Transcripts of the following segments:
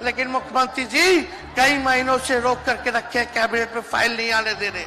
लेकिन मुख्यमंत्री जी कई महीनों से रोक करके रखे, कैबिनेट में फाइल नहीं आने दे रहे।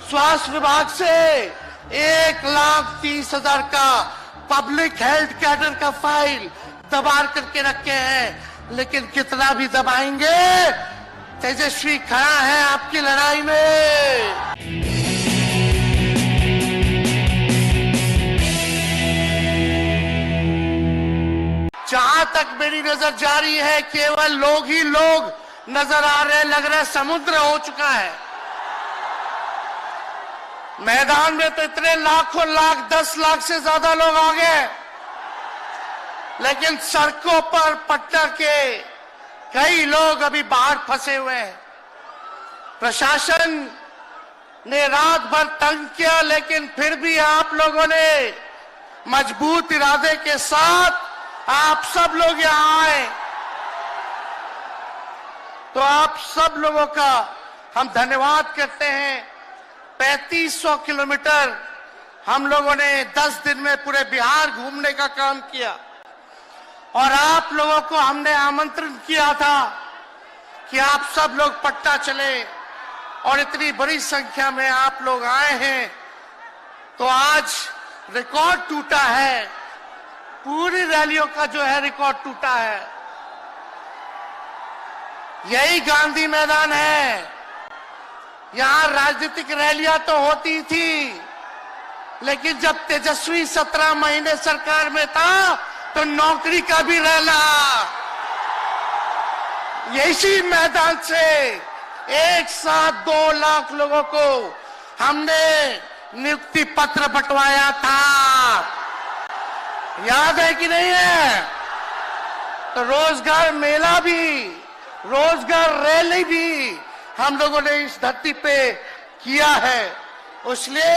स्वास्थ्य विभाग से 1,30,000 का पब्लिक हेल्थ कैडर का फाइल दबा करके रखे हैं, लेकिन कितना भी दबाएंगे, तेजस्वी खड़ा है आपकी लड़ाई में। जहां तक मेरी नजर जा रही है, केवल लोग ही लोग नजर आ रहे हैं, लग रहा है समुद्र हो चुका है। मैदान में तो इतने लाखों लाख, 10 लाख से ज्यादा लोग आ गए, लेकिन सड़कों पर पटना के कई लोग अभी बाहर फंसे हुए हैं। प्रशासन ने रात भर तंग किया, लेकिन फिर भी आप लोगों ने मजबूत इरादे के साथ आप सब लोग यहां आए, तो आप सब लोगों का हम धन्यवाद करते हैं। 3500 किलोमीटर हम लोगों ने 10 दिन में पूरे बिहार घूमने का काम किया, और आप लोगों को हमने आमंत्रण किया था कि आप सब लोग पटना चले, और इतनी बड़ी संख्या में आप लोग आए हैं, तो आज रिकॉर्ड टूटा है। पूरी रैलियों का जो है रिकॉर्ड टूटा है। यही गांधी मैदान है। यहां राजनीतिक रैलियां तो होती थी, लेकिन जब तेजस्वी 17 महीने सरकार में था, तो नौकरी का भी रैला यही मैदान से एक साथ 2 लाख लोगों को हमने नियुक्ति पत्र बंटवाया था। याद है कि नहीं है? तो रोजगार मेला भी, रोजगार रैली भी हम लोगों ने इस धरती पे किया है। इसलिए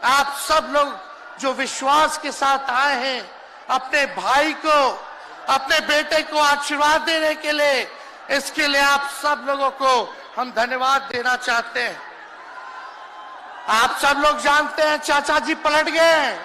आप सब लोग जो विश्वास के साथ आए हैं, अपने भाई को, अपने बेटे को आशीर्वाद देने के लिए, इसके लिए आप सब लोगों को हम धन्यवाद देना चाहते हैं। आप सब लोग जानते हैं चाचा जी पलट गए,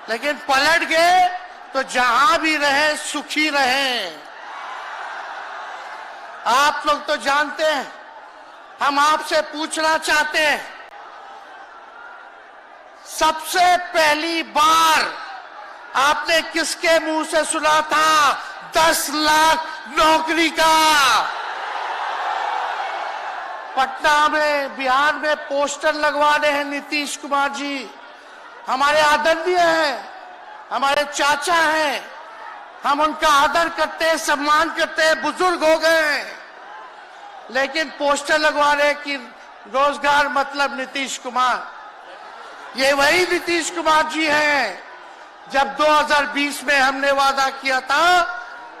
लेकिन पलट गए तो जहां भी रहे सुखी रहे। आप लोग तो जानते हैं, हम आपसे पूछना चाहते हैं, सबसे पहली बार आपने किसके मुंह से सुना था 10 लाख नौकरी का? पटना में, बिहार में पोस्टर लगवाने हैं नीतीश कुमार जी। हमारे आदरणीय हैं, हमारे चाचा हैं, हम उनका आदर करते हैं, सम्मान करते हैं, बुजुर्ग हो गए हैं, लेकिन पोस्टर लगवा रहे कि रोजगार मतलब नीतीश कुमार। ये वही नीतीश कुमार जी हैं जब 2020 में हमने वादा किया था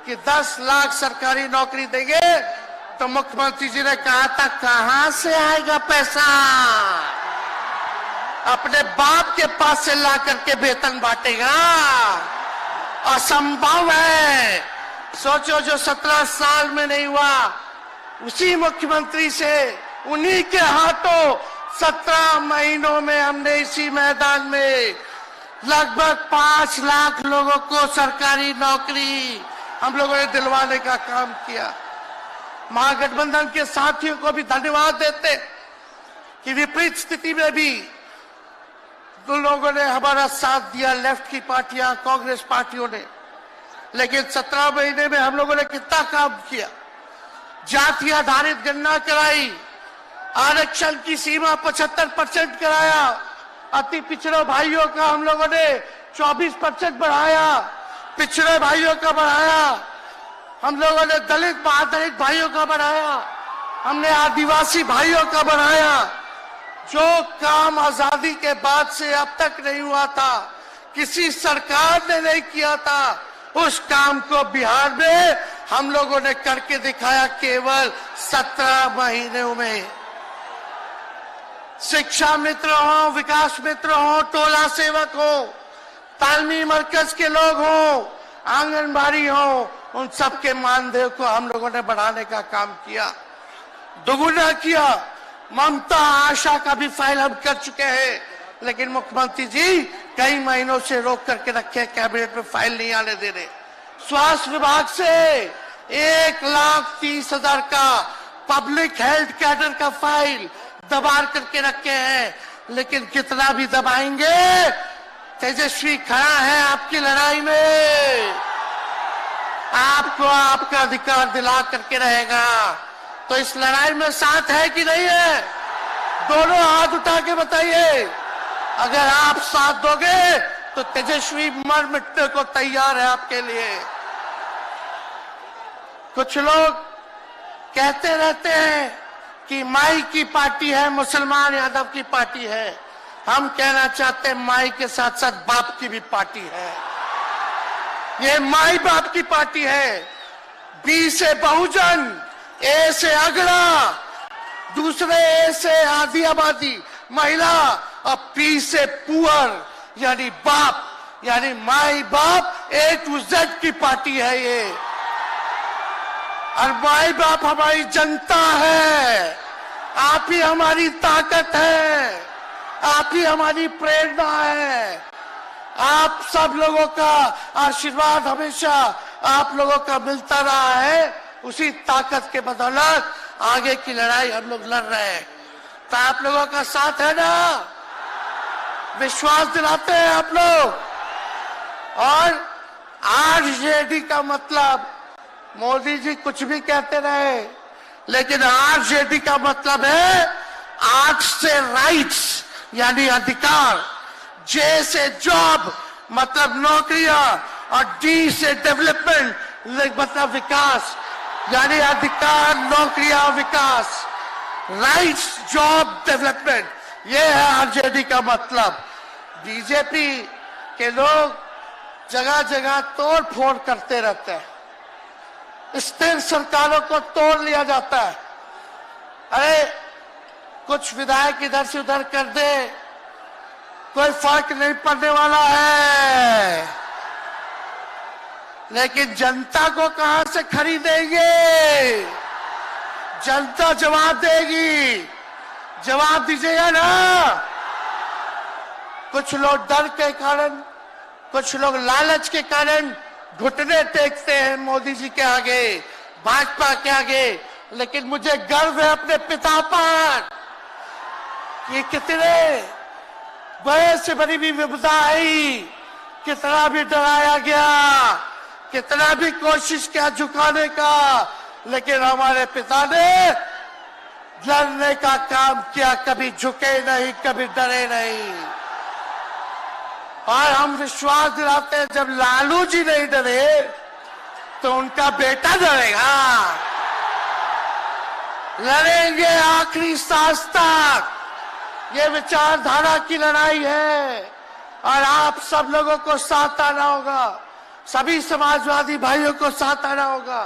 कि 10 लाख सरकारी नौकरी देंगे, तो मुख्यमंत्री जी ने कहा था कहां से आएगा पैसा? अपने बाप के पास से ला करके वेतन बांटेगा? असंभव है। सोचो, जो 17 साल में नहीं हुआ, उसी मुख्यमंत्री से, उन्हीं के हाथों 17 महीनों में हमने इसी मैदान में लगभग 5 लाख लोगों को सरकारी नौकरी हम लोगों ने दिलवाने का काम किया। महागठबंधन के साथियों को भी धन्यवाद देते कि विपरीत स्थिति में भी तो लोगों ने हमारा साथ दिया, लेफ्ट की पार्टियां, कांग्रेस पार्टियों ने। लेकिन 17 महीने में हम लोगों ने कितना काम किया। जाति आधारित गणना कराई, आरक्षण की सीमा 75% कराया, अति पिछड़े भाइयों का हम लोगों ने 24% बढ़ाया, पिछड़े भाइयों का बढ़ाया, हम लोगों ने दलित आधारित भाइयों का बढ़ाया, हमने आदिवासी भाइयों का बढ़ाया। जो काम आजादी के बाद से अब तक नहीं हुआ था, किसी सरकार ने नहीं किया था, उस काम को बिहार में हम लोगों ने करके दिखाया केवल 17 महीनों में। शिक्षा मित्र हो, विकास मित्र हो, टोला सेवक हो, तालमी मरकज के लोग हो, आंगनबाड़ी हो, उन सबके मानदेय को हम लोगों ने बढ़ाने का काम किया, दोगुना किया। ममता आशा का भी फाइल हम कर चुके हैं, लेकिन मुख्यमंत्री जी कई महीनों से रोक करके रखे, कैबिनेट में फाइल नहीं आने दे रहे। स्वास्थ्य विभाग से 1,30,000 का पब्लिक हेल्थ कैडर का फाइल दबा करके रखे हैं, लेकिन कितना भी दबाएंगे, तेजस्वी खड़ा है आपकी लड़ाई में, आपको आपका अधिकार दिला करके रहेगा। तो इस लड़ाई में साथ है कि नहीं है? दोनों हाथ उठा के बताइए। अगर आप साथ दोगे तो तेजस्वी मर मिटने को तैयार है आपके लिए। कुछ लोग कहते रहते हैं कि माई की पार्टी है, मुसलमान यादव की पार्टी है। हम कहना चाहते हैं माई के साथ साथ बाप की भी पार्टी है। ये माई बाप की पार्टी है। बी से बहुजन, ए से अगड़ा, दूसरे ए से आधी आबादी महिला और पी से पुअर यानी बाप, यानी माई बाप ए टू जेड की पार्टी है ये। और माई बाप हमारी जनता है, आप ही हमारी ताकत है, आप ही हमारी प्रेरणा है। आप सब लोगों का आशीर्वाद हमेशा आप लोगों का मिलता रहा है। उसी ताकत के बदौलत आगे की लड़ाई हम लोग लड़ रहे हैं। तो आप लोगों का साथ है ना? विश्वास दिलाते हैं आप लोग। और आरजेडी का मतलब, मोदी जी कुछ भी कहते रहे, लेकिन आरजेडी का मतलब है आर से राइट्स यानी अधिकार, जे से जॉब मतलब नौकरियां, और डी से डेवलपमेंट मतलब विकास, यानी अधिकार, नौकरियां, विकास, राइट्स, जॉब, डेवलपमेंट, ये है आरजेडी का मतलब। बीजेपी के लोग जगह जगह तोड़ फोड़ करते रहते हैं, स्थिर सरकारों को तोड़ लिया जाता है। अरे कुछ विधायक इधर से उधर कर दे, कोई फर्क नहीं पड़ने वाला है, लेकिन जनता को कहां से खरीदेंगे? जनता जवाब देगी, जवाब दीजिएगा ना। कुछ लोग डर के कारण, कुछ लोग लालच के कारण घुटने टेकते हैं मोदी जी के आगे, भाजपा के आगे, लेकिन मुझे गर्व है अपने पिता पर। ये कितने बड़े से बड़ी भी विपदा आई, कितना भी डराया गया, कितना भी कोशिश किया झुकाने का, लेकिन हमारे पिता ने लड़ने का काम किया, कभी झुके नहीं, कभी डरे नहीं। और हम विश्वास दिलाते हैं जब लालू जी नहीं डरे तो उनका बेटा डरेगा। लड़ेंगे आखिरी सांस तक। ये विचारधारा की लड़ाई है और आप सब लोगों को साथ आना होगा, सभी समाजवादी भाइयों को साथ आना होगा।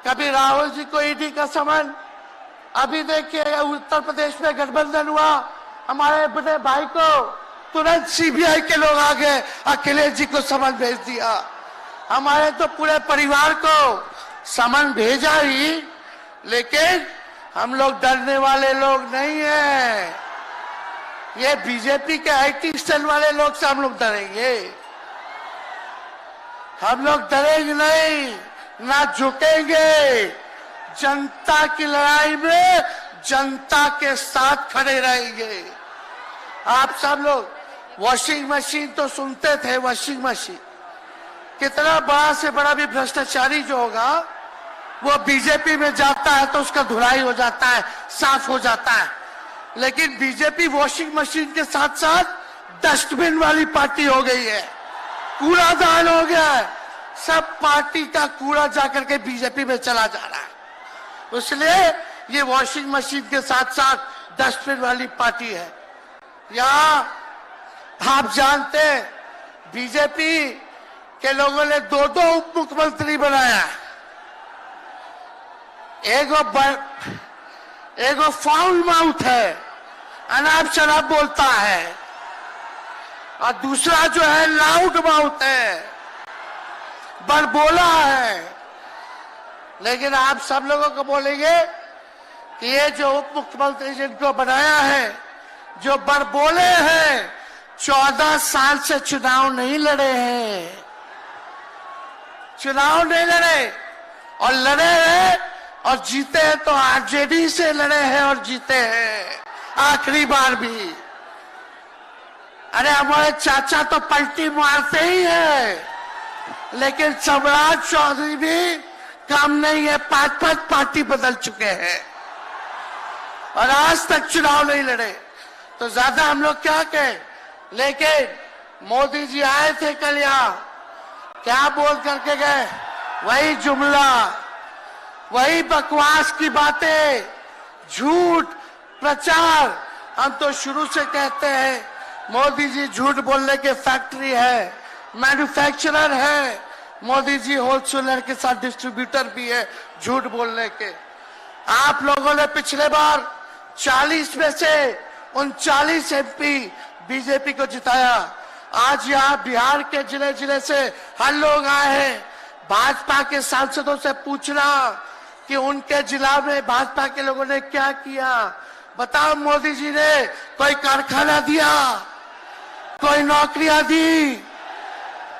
कभी राहुल जी को ईडी का समन, अभी देखिए उत्तर प्रदेश में गठबंधन हुआ, हमारे बड़े भाई को तुरंत सीबीआई के लोग आ गए, अखिलेश जी को समन भेज दिया। हमारे तो पूरे परिवार को समन भेजा ही, लेकिन हम लोग डरने वाले लोग नहीं हैं। ये बीजेपी के आईटी सेल वाले लोग से हम लोग डरेंगे? हम लोग डरेंगे नहीं, ना झुकेंगे। जनता की लड़ाई में जनता के साथ खड़े रहेंगे। आप सब लोग वॉशिंग मशीन तो सुनते थे, वॉशिंग मशीन, कितना बड़ा से बड़ा भी भ्रष्टाचारी जो होगा वो बीजेपी में जाता है तो उसका धुलाई हो जाता है, साफ हो जाता है। लेकिन बीजेपी वॉशिंग मशीन के साथ साथ डस्टबिन वाली पार्टी हो गई है, कूड़ादान हो गया है। सब पार्टी का कूड़ा जाकर के बीजेपी में चला जा रहा है, इसलिए ये वॉशिंग मशीन के साथ साथ डस्टबिन वाली पार्टी है। यहाँ आप जानते हैं बीजेपी के लोगों ने दो दो उप मुख्यमंत्री बनाया। एगो फाउल माउथ है, अनाप शनाप बोलता है, और दूसरा जो है लाउड माउथ है, बड़बोला है। लेकिन आप सब लोगों को बोलेंगे कि ये जो उप मुख्यमंत्री जिनको बनाया है, जो बड़बोले हैं, 14 साल से चुनाव नहीं लड़े हैं। चुनाव नहीं लड़े, और लड़े हैं और जीते हैं तो आरजेडी से लड़े हैं और जीते हैं आखिरी बार भी। अरे हमारे चाचा तो पलटी मारते ही है, लेकिन सम्राट चौधरी भी काम नहीं है, 5-5 पार्टी बदल चुके हैं और आज तक चुनाव नहीं लड़े। तो ज्यादा हम लोग क्या कहें, लेकिन मोदी जी आए थे कल यहाँ, क्या बोल करके गए, वही जुमला, वही बकवास की बातें, झूठ प्रचार। हम तो शुरू से कहते हैं मोदी जी झूठ बोलने के फैक्ट्री है, मैन्युफैक्चरर है। मोदी जी होलसेलर के साथ डिस्ट्रीब्यूटर भी है झूठ बोलने के। आप लोगों ने पिछले बार 40 में से 39 एमपी बीजेपी को जिताया। आज यहाँ बिहार के जिले जिले से हर लोग आए हैं भाजपा के सांसदों से पूछना कि उनके जिला में भाजपा के लोगों ने क्या किया। बताओ, मोदी जी ने कोई कारखाना दिया, कोई नौकरियां दी,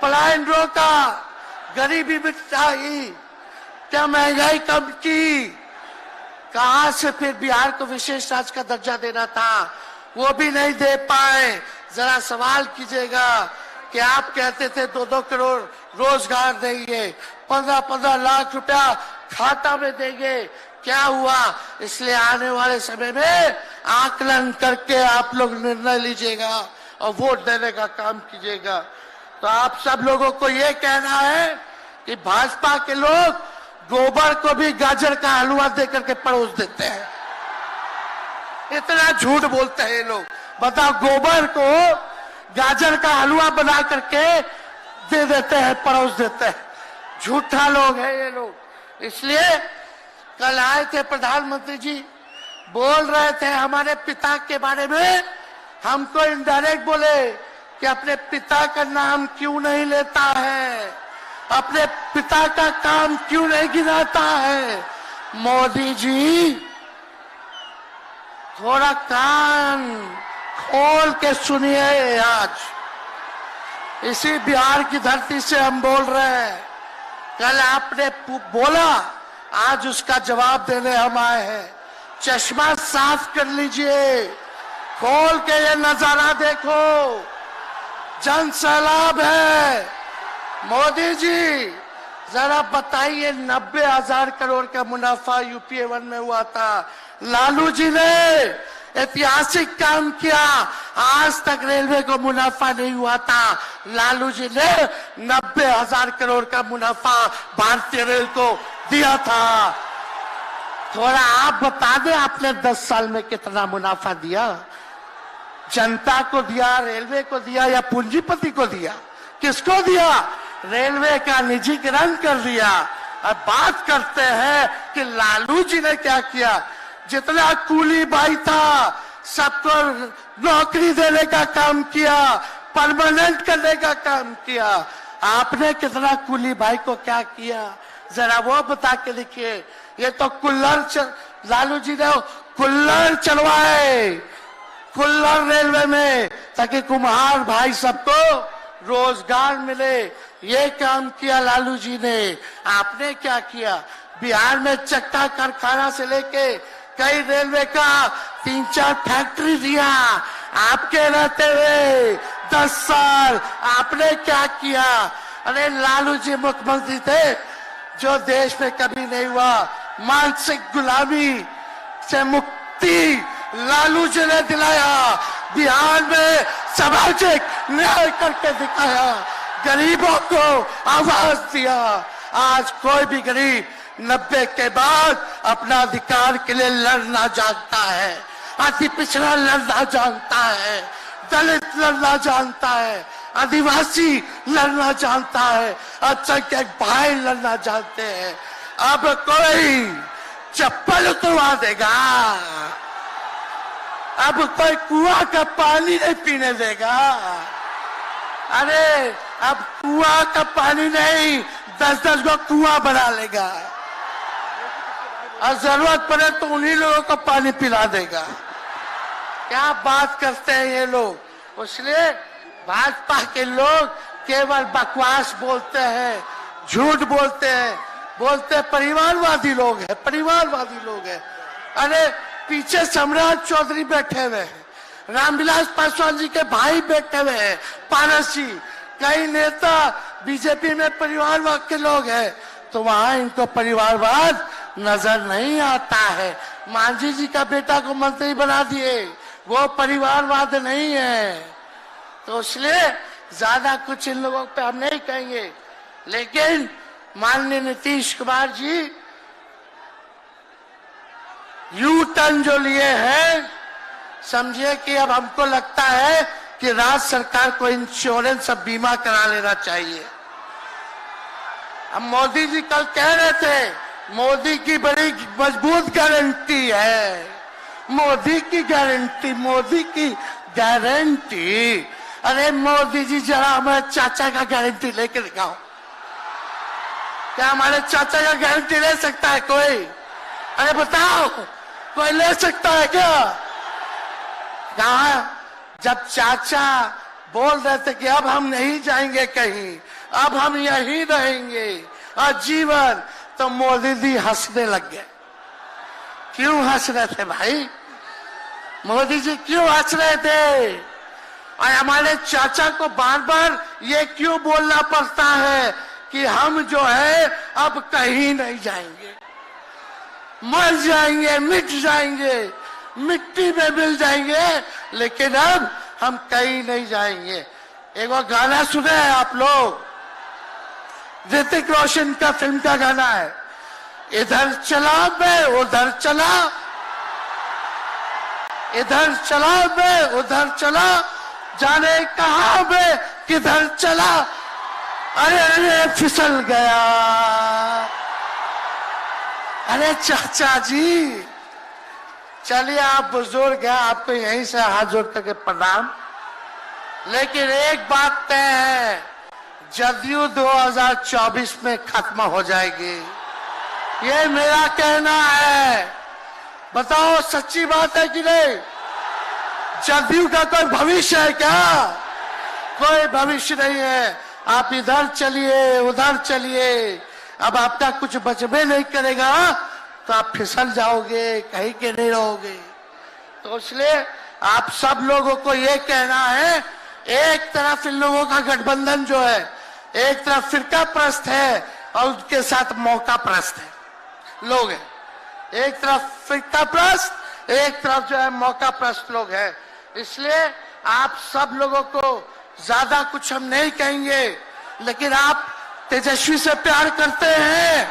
पलायन रोका, गरीबी मिटाई, क्या महंगाई कम की? कहां से फिर बिहार को विशेष राज्य का दर्जा देना था, वो भी नहीं दे पाए। जरा सवाल कीजिएगा कि आप कहते थे 2-2 करोड़ रोजगार देंगे, 15-15 लाख रुपया खाता में देंगे, क्या हुआ? इसलिए आने वाले समय में आकलन करके आप लोग निर्णय लीजिएगा और वोट देने का काम कीजिएगा। तो आप सब लोगों को ये कहना है कि भाजपा के लोग गोबर को भी गाजर का हलवा देकर के परोस देते हैं। इतना झूठ बोलते हैं ये लोग। बताओ, गोबर को गाजर का हलवा बना करके दे देते हैं, परोस देते हैं। झूठा लोग हैं ये लोग। इसलिए कल आए थे प्रधानमंत्री जी, बोल रहे थे हमारे पिता के बारे में, हमको इनडायरेक्ट बोले कि अपने पिता का नाम क्यों नहीं लेता है, अपने पिता का काम क्यों नहीं गिनाता है। मोदी जी थोड़ा कान खोल के सुनिए। आज इसी बिहार की धरती से हम बोल रहे हैं, कल आपने बोला, आज उसका जवाब देने हम आए हैं। चश्मा साफ कर लीजिए, खोल के ये नजारा देखो, जन सैलाब है। मोदी जी जरा बताइए, 90,000 करोड़ का मुनाफा यूपीए 1 में हुआ था, लालू जी ने ऐतिहासिक काम किया। आज तक रेलवे को मुनाफा नहीं हुआ था, लालू जी ने 90,000 करोड़ का मुनाफा भारतीय रेल को दिया था। थोड़ा आप बता दें, आपने 10 साल में कितना मुनाफा दिया? जनता को दिया, रेलवे को दिया या पूंजीपति को दिया? किसको दिया? रेलवे का निजीकरण कर दिया। अब बात करते हैं कि लालू जी ने क्या किया। जितना कूली भाई था सबको नौकरी देने का काम किया, परमानेंट करने का काम किया। आपने कितना कूली भाई को क्या किया, जरा वो बता के लिखिए। ये तो लालू जी ने कुल्लर चलवाए, कुल्लर रेलवे में, ताकि कुम्हार भाई सबको रोजगार मिले। ये काम किया लालू जी ने। आपने क्या किया? बिहार में चक्का कारखाना से लेके कई रेलवे का 3-4 फैक्ट्री दिया। आपके रहते हुए 10 साल आपने क्या किया? अरे लालू जी मुख्यमंत्री थे जो देश में कभी नहीं हुआ। मानसिक गुलामी से मुक्ति लालू जी ने दिलाया। बिहार में सामाजिक न्याय करके दिखाया, गरीबों को आवाज दिया। आज कोई भी गरीब 90 के बाद अपना अधिकार के लिए लड़ना जानता है, अति पिछड़ा लड़ना जानता है, दलित लड़ना जानता है, आदिवासी लड़ना जानता है, अल्पसंख्यक भाई लड़ना जानते हैं। अब कोई चप्पल उतरवा देगा, अब कोई कुआं का पानी नहीं पीने देगा। अरे अब कुआं का पानी नहीं, 10-10 को कुआं बना लेगा और जरूरत पड़े तो उन्हीं लोगों को पानी पिला देगा। क्या बात करते हैं ये लोग। इसलिए भाजपा के लोग केवल बकवास बोलते हैं, झूठ बोलते हैं, बोलते परिवारवादी लोग हैं, परिवारवादी लोग हैं। अरे पीछे सम्राट चौधरी बैठे हुए हैं, रामविलास पासवान जी के भाई बैठे हुए हैं, पारस जी, कई नेता बीजेपी में परिवारवाद के लोग हैं, तो वहां इनको परिवारवाद नजर नहीं आता है। मांझी जी का बेटा को मंत्री बना दिए, वो परिवारवाद नहीं है। तो इसलिए ज्यादा कुछ इन लोगों पे हम नहीं कहेंगे, लेकिन माननीय नीतीश कुमार जी यू टर्न जो लिए हैं, समझिए कि अब हमको लगता है कि राज्य सरकार को इंश्योरेंस और बीमा करा लेना चाहिए। अब मोदी जी कल कह रहे थे मोदी की बड़ी मजबूत गारंटी है, मोदी की गारंटी, मोदी की गारंटी। अरे मोदी जी जरा हमारे चाचा का गारंटी लेके दिखाओ, क्या हमारे चाचा का गारंटी ले सकता है कोई? अरे बताओ, कोई ले सकता है क्या? कहा जब चाचा बोल रहे थे कि अब हम नहीं जाएंगे कहीं, अब हम यहीं रहेंगे आजीवन, तो मोदी जी हंसने लग गए। क्यों हंस रहे थे भाई? मोदी जी क्यों हंस रहे थे? और हमारे चाचा को बार बार ये क्यों बोलना पड़ता है कि हम जो है अब कहीं नहीं जाएंगे, मर जाएंगे, मिट जाएंगे, मिट्टी में मिल जाएंगे, लेकिन अब हम कहीं नहीं जाएंगे। एक वो गाना सुने हैं आप लोग, ऋतिक रोशन का फिल्म का गाना है, इधर चला मैं उधर चला, इधर चला मैं उधर चला, जाने कहां मैं किधर चला, अरे अरे फिसल गया। अरे चाचा जी, चलिए आप बुजुर्ग हैं, आपको यहीं से हाथ जोड़ करके प्रणाम, लेकिन एक बात तय है, जदयू 2024 में खत्म हो जाएगी, ये मेरा कहना है। बताओ सच्ची बात है कि नहीं? जदयू का कोई भविष्य है क्या? कोई भविष्य नहीं है। आप इधर चलिए उधर चलिए, अब आपका कुछ बचबे नहीं करेगा तो आप फिसल जाओगे, कहीं के नहीं रहोगे। तो इसलिए आप सब लोगों को ये कहना है, एक तरफ इन लोगों का गठबंधन जो है, एक तरफ फिरका प्रस्त है और उसके साथ मौका प्रस्त है लोग हैं, एक तरफ फिरका प्रस्त, एक तरफ जो है मौका प्रस्त लोग हैं। इसलिए आप सब लोगों को ज्यादा कुछ हम नहीं कहेंगे, लेकिन आप तेजस्वी से प्यार करते हैं?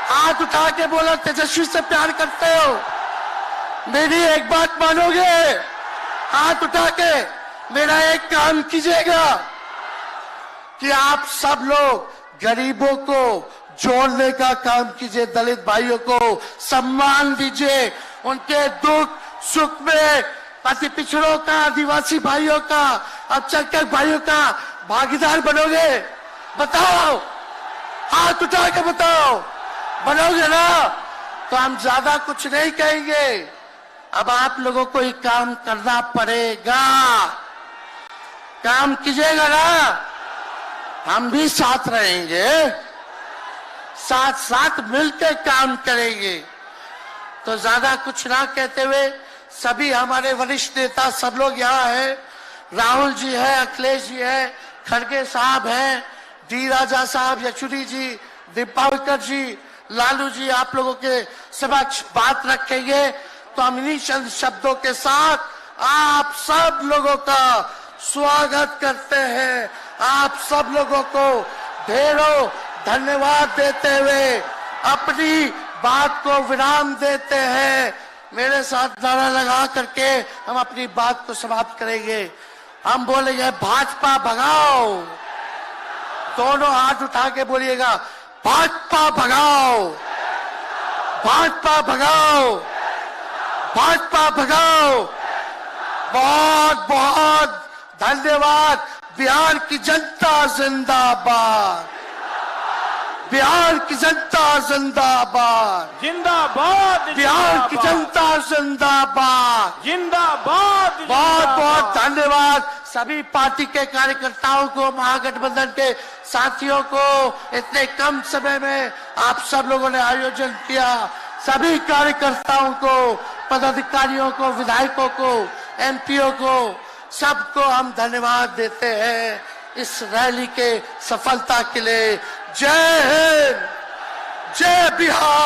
हाथ उठा के बोलो, तेजस्वी से प्यार करते हो? मेरी एक बात मानोगे? हाथ उठा के मेरा एक काम कीजिएगा कि आप सब लोग गरीबों को जोड़ने का काम कीजिए, दलित भाइयों को सम्मान दीजिए, उनके दुख सुख में अति पिछड़ों का, आदिवासी भाइयों का, अल्पसंख्यक भाइयों का भागीदार बनोगे? बताओ, हाथ उठा के बताओ, बनोगे ना? तो हम ज्यादा कुछ नहीं कहेंगे, अब आप लोगों को ही काम करना पड़ेगा। काम कीजिएगा ना, हम भी साथ रहेंगे, साथ साथ मिलकर काम करेंगे। तो ज्यादा कुछ ना कहते हुए, सभी हमारे वरिष्ठ नेता सब लोग यहाँ हैं, राहुल जी है, अखिलेश जी है, खड़गे साहब हैं, डी राजा साहब, येचुरी जी, दीपावकर जी, लालू जी आप लोगों के समक्ष बात रखेंगे। तो हम इन्हीं चंद शब्दों के साथ आप सब लोगों का स्वागत करते हैं, आप सब लोगों को ढेरों धन्यवाद देते हुए अपनी बात को विराम देते हैं। मेरे साथ नारा लगा करके हम अपनी बात को समाप्त करेंगे। हम बोलेंगे भाजपा भगाओ, दोनों हाथ उठा के बोलिएगा, भाजपा भगाओ, भाजपा भगाओ, भाजपा भगाओ। बहुत बहुत धन्यवाद। बिहार की जनता जिंदाबाद, बिहार की जनता जिंदाबाद, जिंदाबाद, बिहार की जनता जिंदाबाद, जिंदाबाद। बहुत बहुत धन्यवाद सभी पार्टी के कार्यकर्ताओं को, महागठबंधन के साथियों को। इतने कम समय में आप सब लोगों ने आयोजन किया। सभी कार्यकर्ताओं को, पदाधिकारियों को, विधायकों को, एमपीओ को, सबको हम धन्यवाद देते हैं इस रैली के सफलता के लिए। जय हिंद, जय बिहार।